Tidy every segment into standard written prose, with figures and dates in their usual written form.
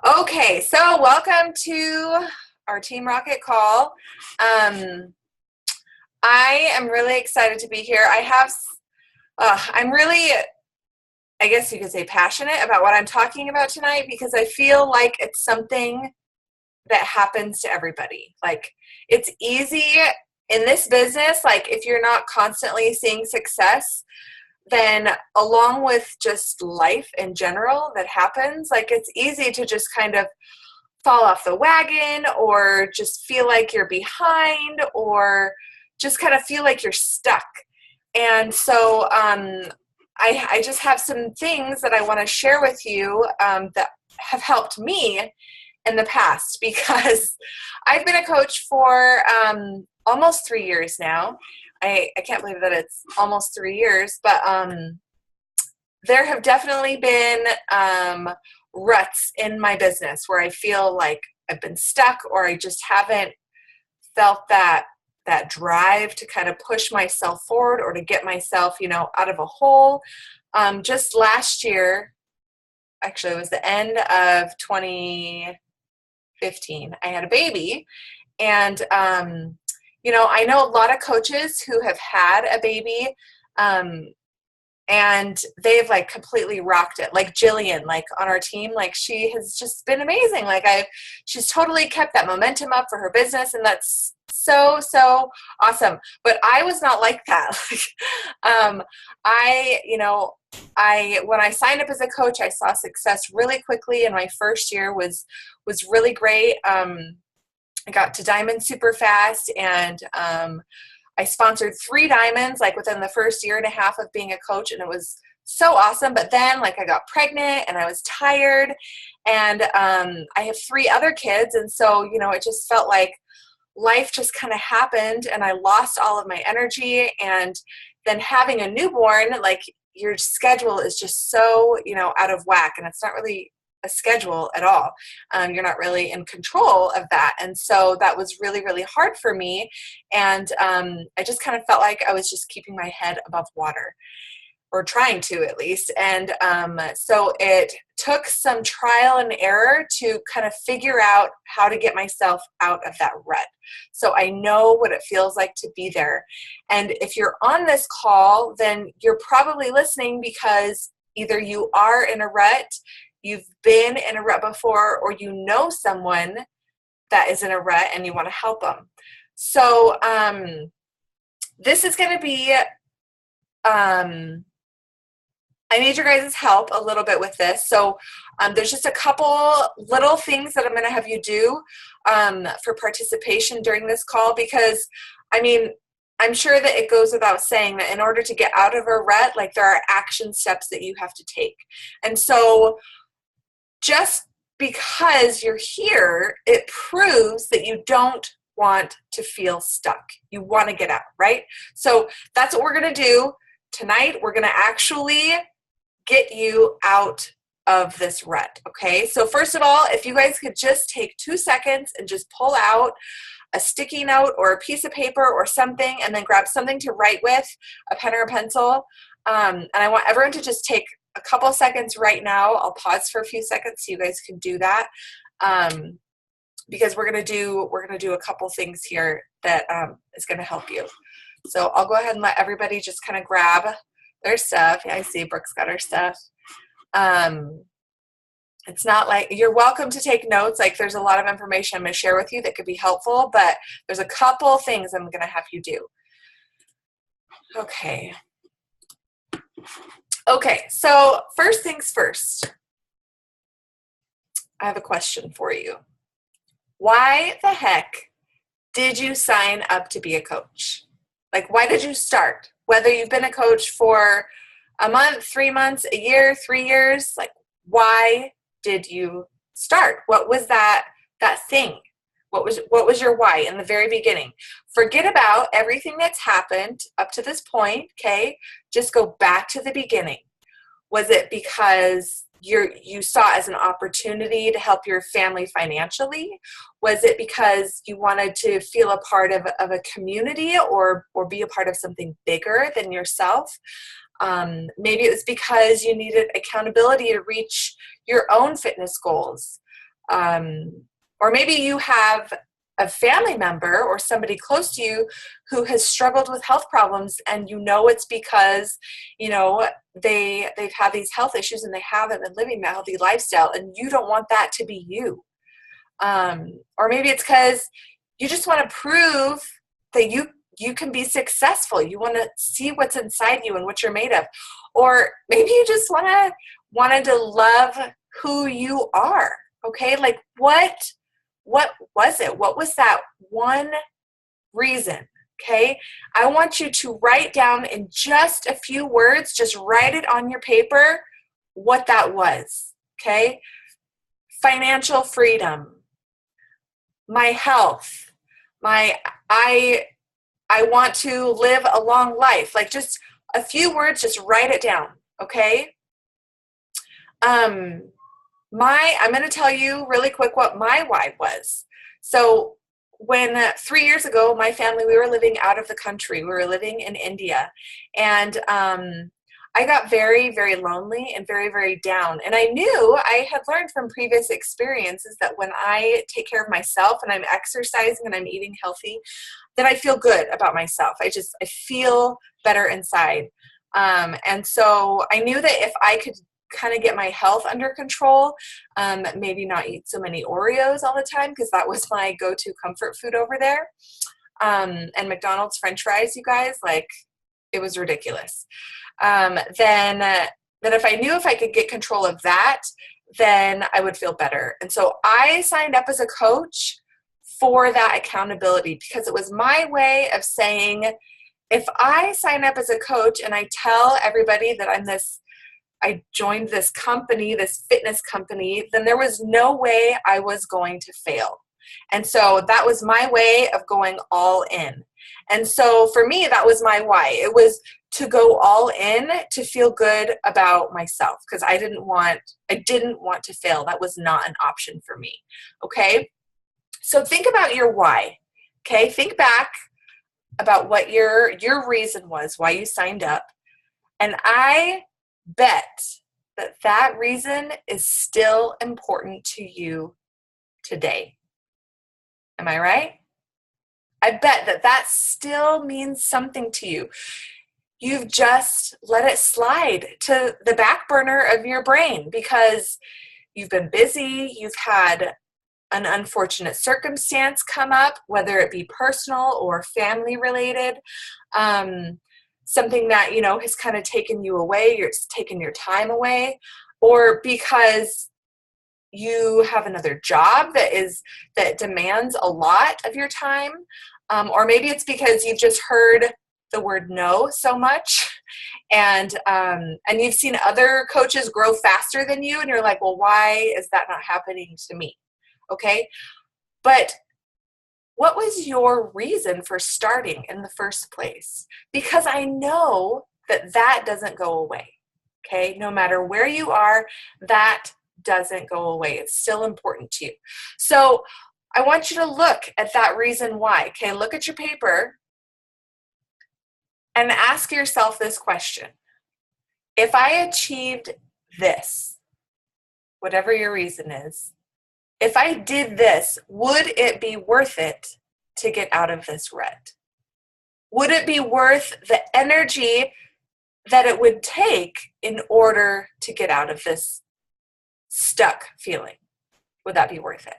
Okay, so welcome to our Team Rocket call. I am really excited to be here. I'm really, I guess you could say, passionate about what I'm talking about tonight because I feel like it's something that happens to everybody. Like, it's easy in this business, like, if you're not constantly seeing success, then along with just life in general that happens, like, it's easy to just kind of fall off the wagon or just feel like you're behind or just kind of feel like you're stuck. And so I just have some things that I want to share with you that have helped me in the past because I've been a coach for almost 3 years now. I can't believe that it's almost 3 years, but there have definitely been ruts in my business where I feel like I've been stuck or I just haven't felt that drive to kind of push myself forward or to get myself, out of a hole. Just last year, actually, it was the end of 2015, I had a baby. And, I know a lot of coaches who have had a baby, and they've like completely rocked it. Like Jillian, like on our team, like she has just been amazing. She's totally kept that momentum up for her business, and that's so awesome. But I was not like that. When I signed up as a coach, I saw success really quickly, and my first year was really great. I got to diamond super fast, and I sponsored 3 diamonds like within the first year and a half of being a coach, and it was so awesome. But then like I got pregnant and I was tired, and I have 3 other kids, and so it just felt like life just kind of happened and I lost all of my energy. And then having a newborn, like your schedule is just so out of whack, and it's not really a schedule at all. You're not really in control of that. And so that was really, really hard for me. And I just kind of felt like I was just keeping my head above water, or trying to at least. And so it took some trial and error to kind of figure out how to get myself out of that rut. So I know what it feels like to be there. And if you're on this call, then you're probably listening because either you are in a rut, you've been in a rut before, or you know someone that is in a rut and you want to help them. So this is going to be, I need your guys' help a little bit with this. So there's just a couple little things that I'm going to have you do for participation during this call, because I'm sure that it goes without saying that in order to get out of a rut, like there are action steps that you have to take. And so just because you're here, it proves that you don't want to feel stuck. You want to get out, right? So that's what we're going to do tonight. We're going to actually get you out of this rut, okay? So first of all, if you guys could just take 2 seconds and just pull out a sticky note or a piece of paper or something, and then grab something to write with, a pen or a pencil. And I want everyone to just take a couple seconds right now. I'll pause for a few seconds so you guys can do that, because we're gonna do a couple things here that is gonna help you. So I'll go ahead and let everybody just kind of grab their stuff. Yeah, I see Brooke's got her stuff. It's not like you're welcome to take notes. Like there's a lot of information I'm gonna share with you that could be helpful, but there's a couple things I'm gonna have you do. Okay, so first things first, I have a question for you. Why the heck did you sign up to be a coach? Like, why did you start? Whether you've been a coach for a month, 3 months, a year, 3 years, like, why did you start? What was that thing? What was your why in the very beginning? Forget about everything that's happened up to this point, okay? Just go back to the beginning. Was it because you saw it as an opportunity to help your family financially? Was it because you wanted to feel a part of a community or be a part of something bigger than yourself? Maybe it was because you needed accountability to reach your own fitness goals. Or maybe you have a family member or somebody close to you who has struggled with health problems, and you know it's because, you know, they've had these health issues and they haven't been living that healthy lifestyle, and you don't want that to be you. Or maybe it's because you just want to prove that you can be successful. You want to see what's inside you and what you're made of. Or maybe you just wanted to love who you are. Okay, like what was it? What was that one reason? Okay, I want you to write down in just a few words, just write it on your paper, what that was. Okay, financial freedom, my health, I want to live a long life. Like just a few words, just write it down. Okay. I'm going to tell you really quick what my why was. So when 3 years ago, my family, we were living out of the country. We were living in India, and I got very, very lonely and very, very down. And I knew, I had learned from previous experiences that when I take care of myself and I'm exercising and I'm eating healthy, then I feel good about myself. I feel better inside. And so I knew that if I could kind of get my health under control, maybe not eat so many Oreos all the time, because that was my go-to comfort food over there. And McDonald's French fries, you guys, like, it was ridiculous. Then if I knew if I could get control of that, then I would feel better. And so I signed up as a coach for that accountability, because it was my way of saying, if I sign up as a coach and I tell everybody that I joined this company, this fitness company, then there was no way I was going to fail. And so that was my way of going all in. And so for me, that was my why. It was to go all in, to feel good about myself, because I didn't want to fail. That was not an option for me. Okay. So think about your why. Okay. Think back about what your reason was, why you signed up. And I bet that reason is still important to you today. Am I right? I bet that still means something to you. You've just let it slide to the back burner of your brain because you've been busy, you've had an unfortunate circumstance come up, whether it be personal or family related, something that, has kind of taken you away, it's taken your time away, or because you have another job that demands a lot of your time, or maybe it's because you've just heard the word no so much, and you've seen other coaches grow faster than you, and you're like, well, why is that not happening to me? Okay, but what was your reason for starting in the first place? Because I know that doesn't go away. Okay, no matter where you are, that doesn't go away. It's still important to you. So I want you to look at that reason why. Okay, look at your paper and ask yourself this question. If I achieved this, whatever your reason is, if I did this, would it be worth it to get out of this rut? Would it be worth the energy that it would take in order to get out of this stuck feeling? Would that be worth it?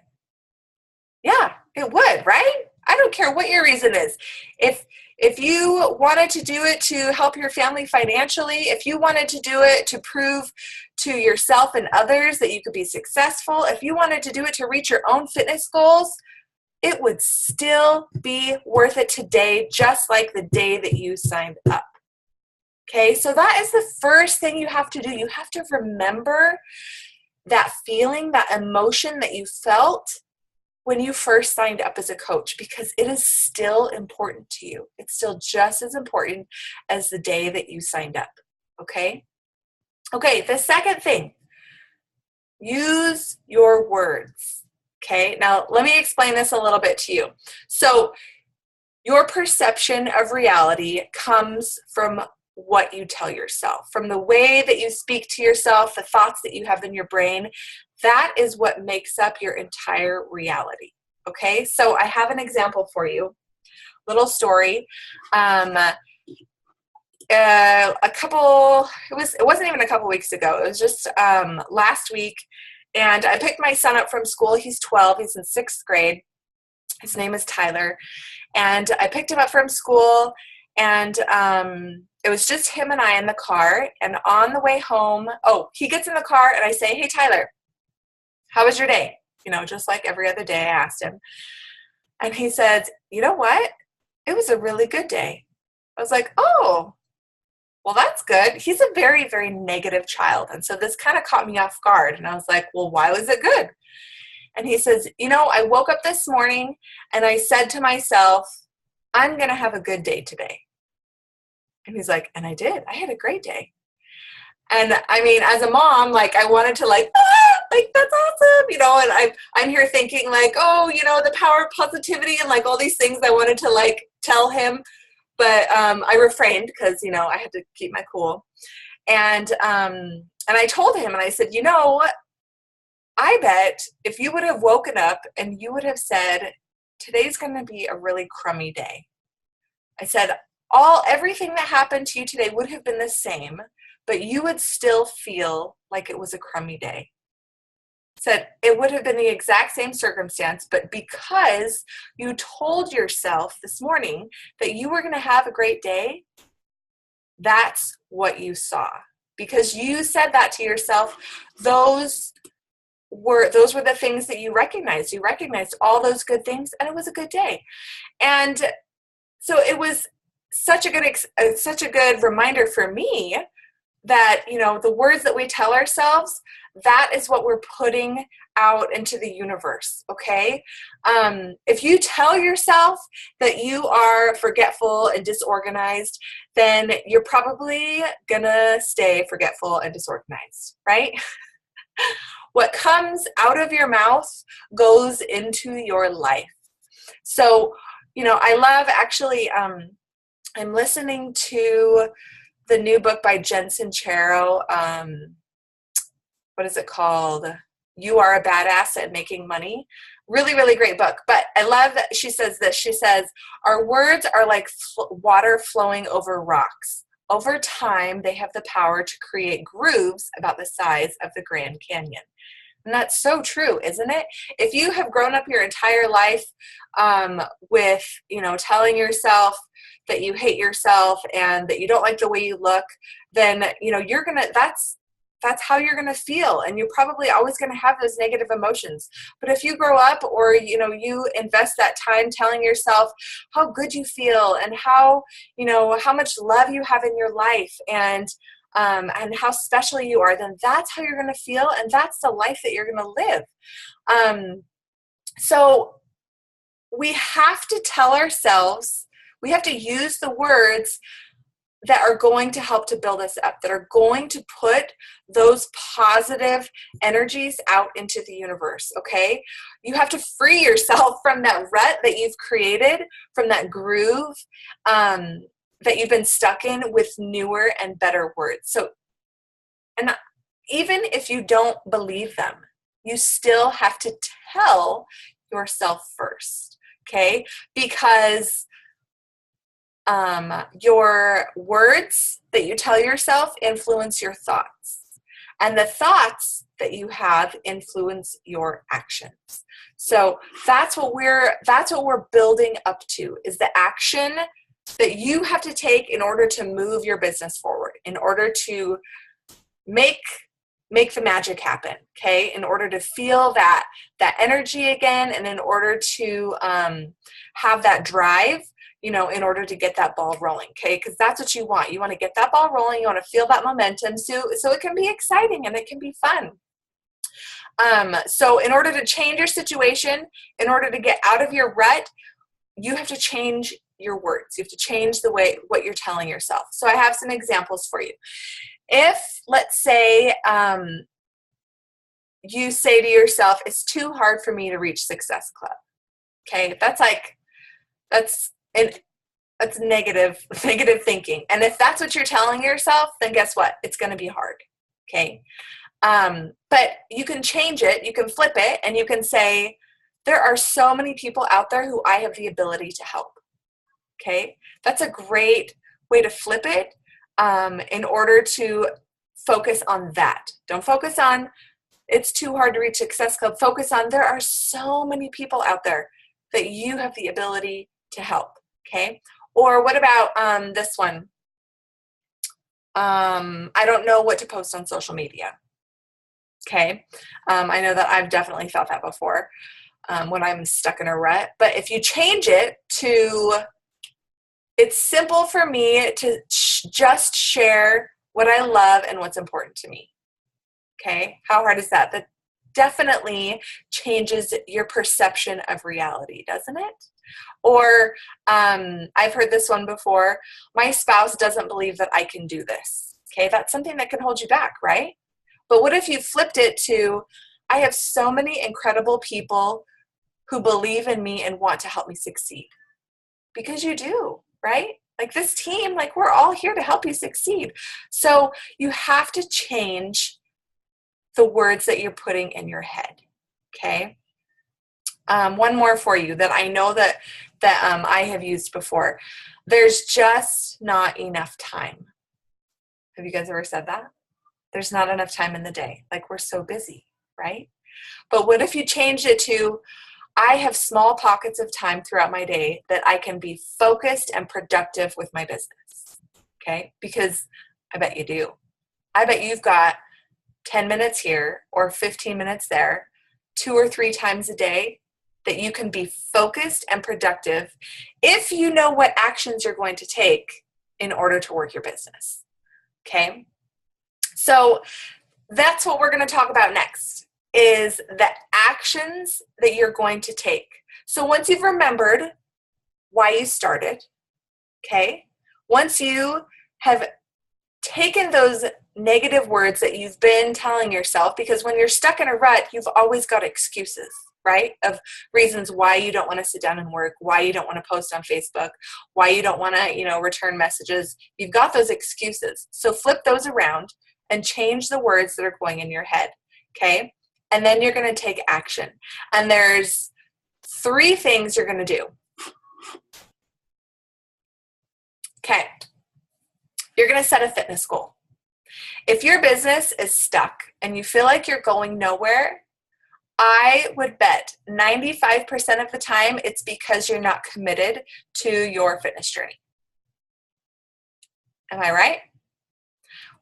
Yeah, it would, right? I don't care what your reason is. If you wanted to do it to help your family financially, if you wanted to do it to prove to yourself and others that you could be successful, if you wanted to do it to reach your own fitness goals, it would still be worth it today, just like the day that you signed up. Okay, so that is the first thing you have to do. You have to remember that feeling, that emotion that you felt when you first signed up as a coach, because it is still important to you. It's still just as important as the day that you signed up. Okay? Okay, the second thing, use your words. Okay, now let me explain this a little bit to you. So your perception of reality comes from what you tell yourself, from the way that you speak to yourself, the thoughts that you have in your brain. That is what makes up your entire reality. Okay, so I have an example for you. Little story. It wasn't even a couple weeks ago. It was just last week, and I picked my son up from school. He's 12. He's in 6th grade. His name is Tyler, and I picked him up from school, and it was just him and I in the car. And on the way home, he gets in the car, and I say, "Hey, Tyler, how was your day?" Just like every other day, I asked him, and he said, "You know what? It was a really good day." I was like, "Oh, well, that's good." He's a very, very negative child. And so this kind of caught me off guard. And I was like, "Well, why was it good?" And he says, "I woke up this morning and I said to myself, I'm going to have a good day today." And he's like, "And I did. I had a great day." And I mean, as a mom, like, I wanted to like, that's awesome, and I'm here thinking like, the power of positivity and like all these things I wanted to like tell him. But I refrained because, I had to keep my cool. And I told him, and I said, I bet if you would have woken up and you would have said, today's going to be a really crummy day. I said, everything that happened to you today would have been the same, but you would still feel like it was a crummy day. Said it would have been the exact same circumstance, but because you told yourself this morning that you were going to have a great day, that's what you saw. Because you said that to yourself, those were the things that you recognized. You recognized all those good things, and it was a good day. And so it was such a good reminder for me that, the words that we tell ourselves, that is what we're putting out into the universe, okay? If you tell yourself that you are forgetful and disorganized, then you're probably gonna stay forgetful and disorganized, right? What comes out of your mouth goes into your life. So, I love actually, I'm listening to the new book by Jen Sincero. What is it called? You Are a Badass at Making Money. Really, really great book. But I love that she says this. She says, our words are like water flowing over rocks. Over time, they have the power to create grooves about the size of the Grand Canyon. And that's so true, isn't it? If you have grown up your entire life with, telling yourself that you hate yourself and that you don't like the way you look, then, that's how you're going to feel. And you're probably always going to have those negative emotions. But if you grow up or, you invest that time telling yourself how good you feel and how much love you have in your life and how special you are, then that's how you're going to feel. And that's the life that you're going to live. So we have to tell ourselves, we have to use the words that are going to help to build us up, that are going to put those positive energies out into the universe, okay? You have to free yourself from that rut that you've created, from that groove that you've been stuck in with newer and better words. So, and even if you don't believe them, you still have to tell yourself first, okay? Because your words that you tell yourself influence your thoughts, and the thoughts that you have influence your actions. So that's what we're building up to, is the action that you have to take in order to move your business forward, in order to make the magic happen, okay? In order to feel that energy again, and in order to have that drive, in order to get that ball rolling, okay? Because that's what you want. You want to get that ball rolling. You want to feel that momentum so it can be exciting and it can be fun. So in order to change your situation, in order to get out of your rut, you have to change your words. You have to change the way what you're telling yourself. So I have some examples for you. If, let's say, you say to yourself, it's too hard for me to reach Success Club. Okay, that's That's negative thinking. And if that's what you're telling yourself, then guess what? It's going to be hard. Okay. But you can change it. You can flip it and you can say, there are so many people out there who I have the ability to help. Okay. That's a great way to flip it, in order to focus on that. Don't focus on, it's too hard to reach Success Club. Focus on, there are so many people out there that you have the ability to help. Okay. Or what about this one? I don't know what to post on social media. Okay. I know that I've definitely felt that before, when I'm stuck in a rut. But if you change it to, it's simple for me to just share what I love and what's important to me. Okay. How hard is that? That definitely changes your perception of reality, doesn't it? Or I've heard this one before. My spouse doesn't believe that I can do this. Okay. That's something that can hold you back, right? But what if you flipped it to, I have so many incredible people who believe in me and want to help me succeed? Because you do, right? Like this team, like we're all here to help you succeed. So you have to change the words that you're putting in your head. Okay. One more for you that I know that I have used before. There's just not enough time. Have you guys ever said that? There's not enough time in the day. Like we're so busy, right? But what if you changed it to, I have small pockets of time throughout my day that I can be focused and productive with my business. Okay? Because I bet you do. I bet you've got 10 minutes here or 15 minutes there, 2 or 3 times a day that you can be focused and productive if you know what actions you're going to take in order to work your business. Okay? So that's what we're going to talk about next, is the actions that you're going to take. So once you've remembered why you started, okay, once you have taken those negative words that you've been telling yourself, because when you're stuck in a rut, you've always got excuses, right, of reasons why you don't want to sit down and work, why you don't want to post on Facebook, why you don't want to, return messages. You've got those excuses. So flip those around and change the words that are going in your head, okay? And then you're going to take action. And there's 3 things you're going to do. Okay. You're going to set a fitness goal. If your business is stuck and you feel like you're going nowhere, I would bet 95% of the time it's because you're not committed to your fitness journey. Am I right?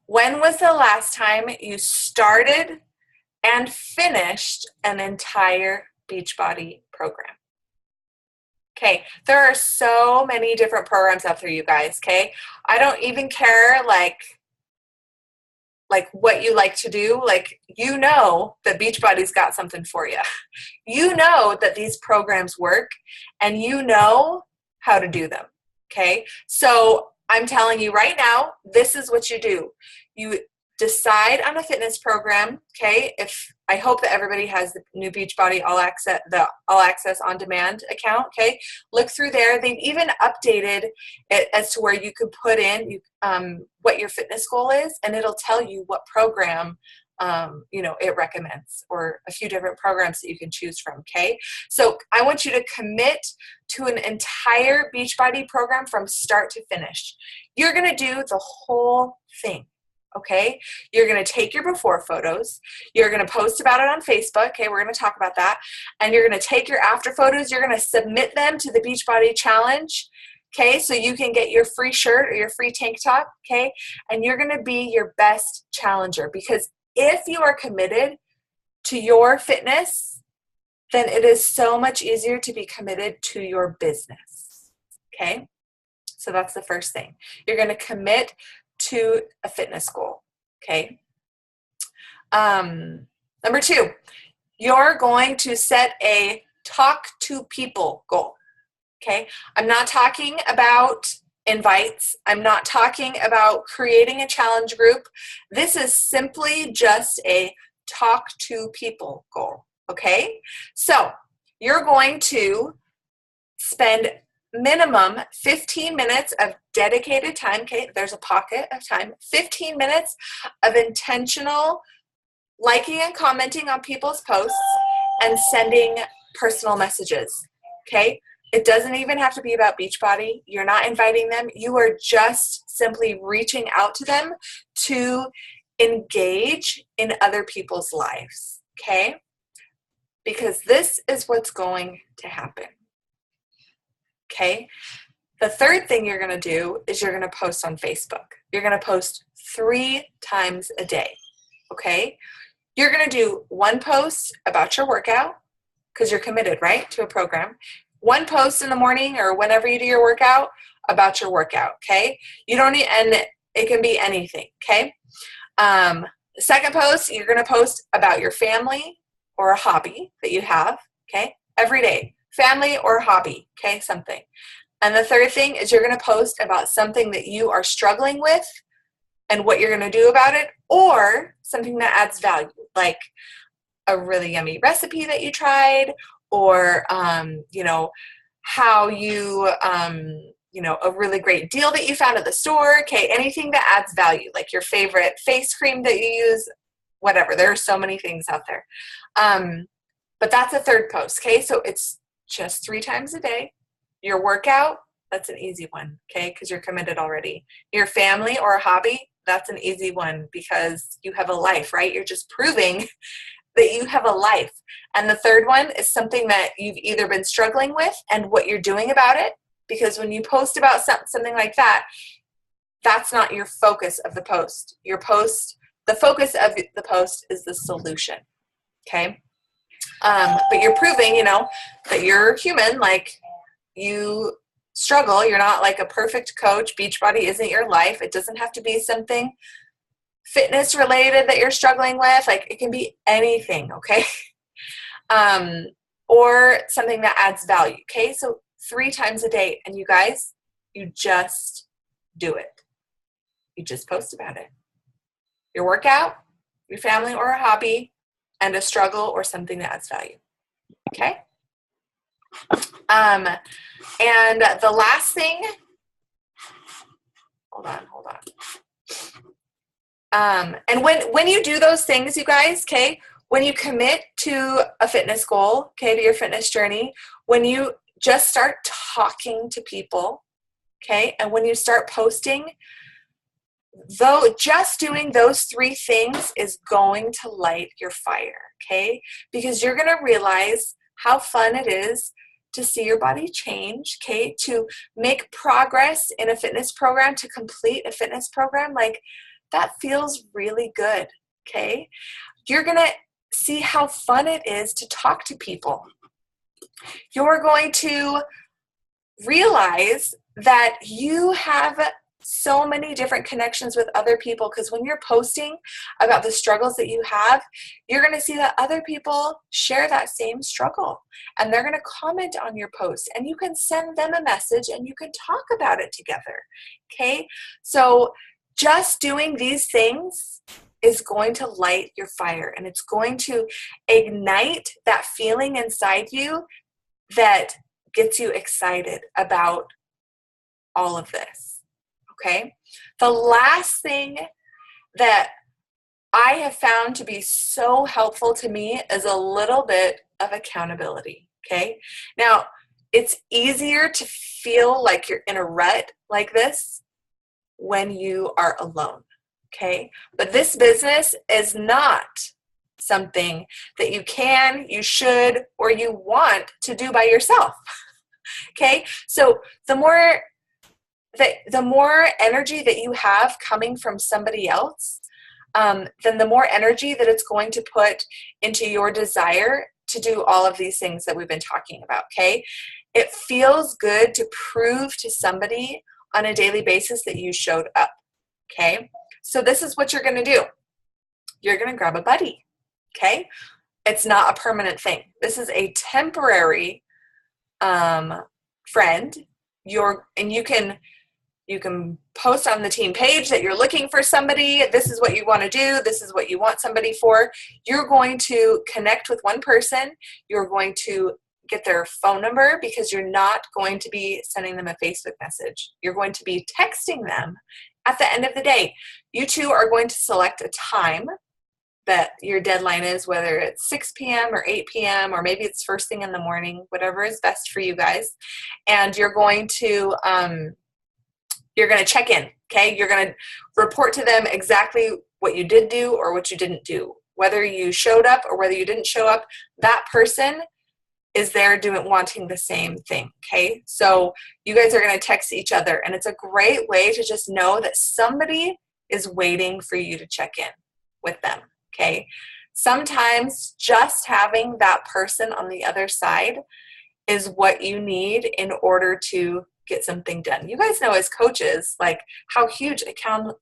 When was the last time you started and finished an entire Beachbody program? Okay, there are so many different programs out there, you guys, okay? I don't even care, like what you like to do. Like, that Beachbody's got something for you. You know that these programs work, and you know how to do them, okay? So I'm telling you right now, this is what you do. You decide on a fitness program, okay? I hope that everybody has the new Beachbody All Access on Demand account, okay? Look through there. They've even updated it as to where you could put in what your fitness goal is, and it'll tell you what program it recommends, or a few different programs that you can choose from, okay? So I want you to commit to an entire Beachbody program from start to finish. You're going to do the whole thing. Okay, you're going to take your before photos, you're going to post about it on Facebook, okay, we're going to talk about that, and you're going to take your after photos, you're going to submit them to the Beachbody Challenge, okay, so you can get your free shirt or your free tank top, okay, and you're going to be your best challenger, because if you are committed to your fitness, then it is so much easier to be committed to your business, okay? So that's the first thing. You're going to commit to a fitness goal, okay? Number 2, you're going to set a talk to people goal, okay? I'm not talking about invites. I'm not talking about creating a challenge group. This is simply just a talk to people goal, okay? So you're going to spend minimum 15 minutes of dedicated time. Okay, there's a pocket of time. 15 minutes of intentional liking and commenting on people's posts and sending personal messages. Okay, it doesn't even have to be about Beachbody. You're not inviting them. You are just simply reaching out to them to engage in other people's lives. Okay, because this is what's going to happen. Okay, the third thing you're going to do is you're going to post on Facebook. You're going to post 3 times a day. Okay, you're going to do one post about your workout because you're committed, right, to a program. One post in the morning or whenever you do your workout about your workout. Okay, you don't need, and it can be anything. Okay, the second post, you're going to post about your family or a hobby that you have. Okay, every day, family or hobby. Okay, something. And the third thing is you're going to post about something that you are struggling with and what you're going to do about it, or something that adds value, like a really yummy recipe that you tried, or how you a really great deal that you found at the store. Okay, anything that adds value, like your favorite face cream that you use, whatever. There are so many things out there. But that's a third post. Okay, so it's just 3 times a day. Your workout, that's an easy one, okay, because you're committed already. Your family or a hobby, that's an easy one because you have a life, right? You're just proving that you have a life. And the third one is something that you've either been struggling with and what you're doing about it, because when you post about something like that, that's not your focus of the post. The focus of the post is the solution, okay? But you're proving, that you're human, like you struggle. You're not like a perfect coach. Beachbody isn't your life. It doesn't have to be something fitness related that you're struggling with. Like it can be anything, okay? Or something that adds value, okay? So 3 times a day, and you guys, you just do it. You just post about it. Your workout, your family or a hobby, and a struggle or something that adds value, okay? And the last thing, hold on. And when you do those things, you guys, okay, when you commit to a fitness goal, okay, to your fitness journey, when you just start talking to people, okay, and when you start posting, though, just doing those 3 things is going to light your fire, okay, because you're going to realize how fun it is to see your body change, okay, to make progress in a fitness program, to complete a fitness program. Like, that feels really good, okay? You're going to see how fun it is to talk to people. You're going to realize that you have so many different connections with other people, because when you're posting about the struggles that you have, you're going to see that other people share that same struggle, and they're going to comment on your post, and you can send them a message and you can talk about it together, okay? So just doing these things is going to light your fire, and it's going to ignite that feeling inside you that gets you excited about all of this. Okay, the last thing that I have found to be so helpful to me is a little bit of accountability. Okay, now it's easier to feel like you're in a rut like this when you are alone. Okay, but this business is not something that you can, you should, or you want to do by yourself. Okay, so the more energy that you have coming from somebody else, then the more energy that it's going to put into your desire to do all of these things that we've been talking about, okay? It feels good to prove to somebody on a daily basis that you showed up, okay? So this is what you're going to do. You're going to grab a buddy, okay? It's not a permanent thing. This is a temporary friend. You can post on the team page that you're looking for somebody. This is what you want to do. This is what you want somebody for. You're going to connect with one person. You're going to get their phone number because you're not going to be sending them a Facebook message. You're going to be texting them at the end of the day. You two are going to select a time that your deadline is, whether it's 6 p.m. or 8 p.m. or maybe it's first thing in the morning, whatever is best for you guys. And you're going to check in, okay? You're going to report to them exactly what you did do or what you didn't do. Whether you showed up or whether you didn't show up, that person is there wanting the same thing, okay? So you guys are going to text each other, and it's a great way to just know that somebody is waiting for you to check in with them. Okay, sometimes just having that person on the other side is what you need in order to get something done. You guys know as coaches, like how huge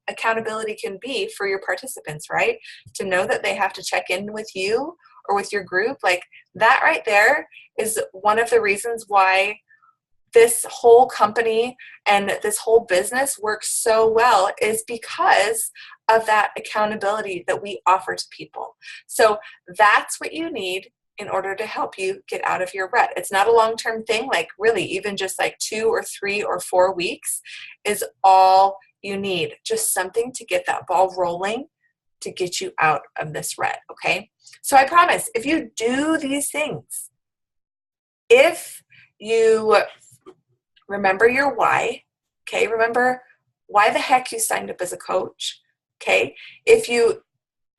accountability can be for your participants, right? To know that they have to check in with you or with your group, like that right there is one of the reasons why this whole company and this whole business works so well, is because of that accountability that we offer to people. So that's what you need in order to help you get out of your rut. It's not a long-term thing, like really even just like 2 or 3 or 4 weeks is all you need. Just something to get that ball rolling to get you out of this rut, okay? So I promise, if you do these things, if you remember your why, okay? Remember why the heck you signed up as a coach, okay? If you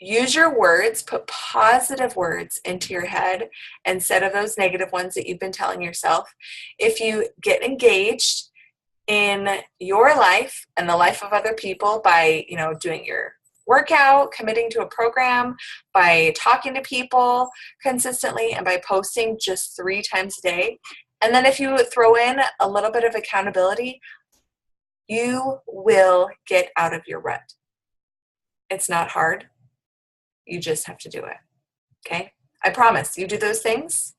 use your words, put positive words into your head instead of those negative ones that you've been telling yourself. If you get engaged in your life and the life of other people by, doing your workout, committing to a program, by talking to people consistently, and by posting just 3 times a day, and then if you throw in a little bit of accountability, you will get out of your rut. It's not hard. You just have to do it, okay? I promise, you do those things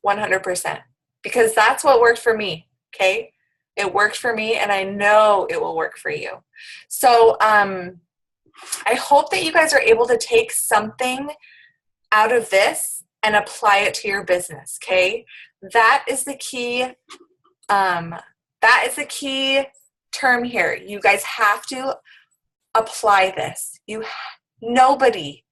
100%, because that's what worked for me, okay? It worked for me, and I know it will work for you. So I hope that you guys are able to take something out of this and apply it to your business, okay? That is the key. That is the key term here. You guys have to apply this. Nobody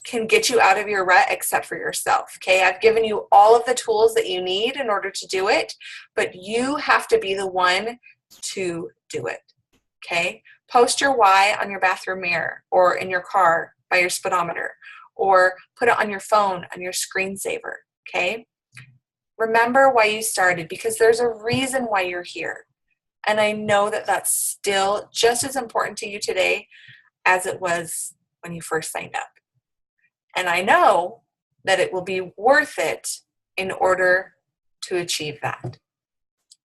can get you out of your rut except for yourself, okay? I've given you all of the tools that you need in order to do it, but you have to be the one to do it, okay? Post your why on your bathroom mirror or in your car by your speedometer, or put it on your phone on your screensaver, okay? Remember why you started, because there's a reason why you're here. And I know that that's still just as important to you today as it was when you first signed up. And I know that it will be worth it in order to achieve that.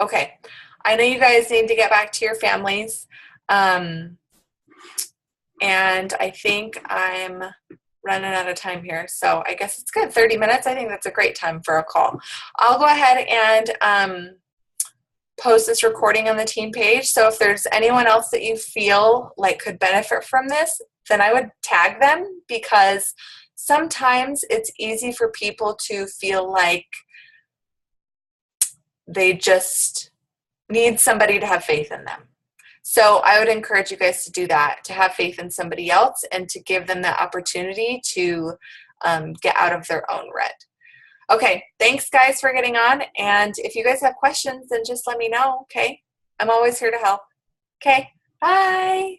Okay, I know you guys need to get back to your families. And I think I'm running out of time here, so I guess it's good. 30 minutes, I think that's a great time for a call. I'll go ahead and post this recording on the team page, so if there's anyone else that you feel like could benefit from this, then I would tag them, because sometimes it's easy for people to feel like they just need somebody to have faith in them. So I would encourage you guys to do that, to have faith in somebody else and to give them the opportunity to get out of their own rut. Okay, thanks guys for getting on. And if you guys have questions, then just let me know, okay? I'm always here to help. Okay, bye.